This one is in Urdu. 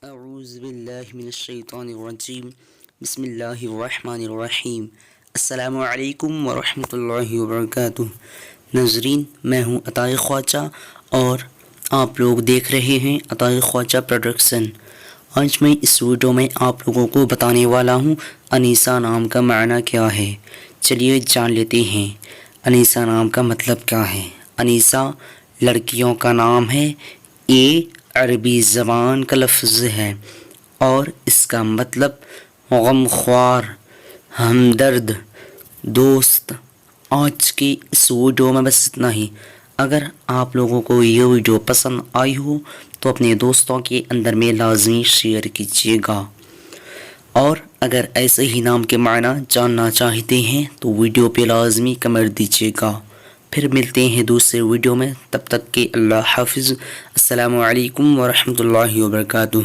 اعوذ باللہ من الشیطان الرجیم بسم اللہ الرحمن الرحیم السلام علیکم ورحمۃ اللہ وبرکاتہ۔ ناظرین، میں ہوں عطائے خواجہ اور آپ لوگ دیکھ رہے ہیں عطائے خواجہ پروڈکشن۔ آج میں اس ویڈیو میں آپ لوگوں کو بتانے والا ہوں انیسا نام کا معنی کیا ہے۔ چلیے جان لیتے ہیں انیسا نام کا مطلب کیا ہے۔ انیسا لڑکیوں کا نام ہے۔ یہ عربی زبان کا لفظ ہے اور اس کا مطلب غمخوار، ہمدرد، دوست۔ آج کی اس ویڈیو میں بس اتنا ہی۔ اگر آپ لوگوں کو یہ ویڈیو پسند آئی ہو تو اپنے دوستوں کے اندر میں لازمی شیئر کیجیے گا، اور اگر ایسے ہی نام کے معنی جاننا چاہتے ہیں تو ویڈیو پہ لازمی کمنٹ دیجیے گا۔ پھر ملتے ہیں دوسرے ویڈیو میں، تب تک کہ اللہ حافظ۔ السلام علیکم ورحمۃ اللہ وبرکاتہ۔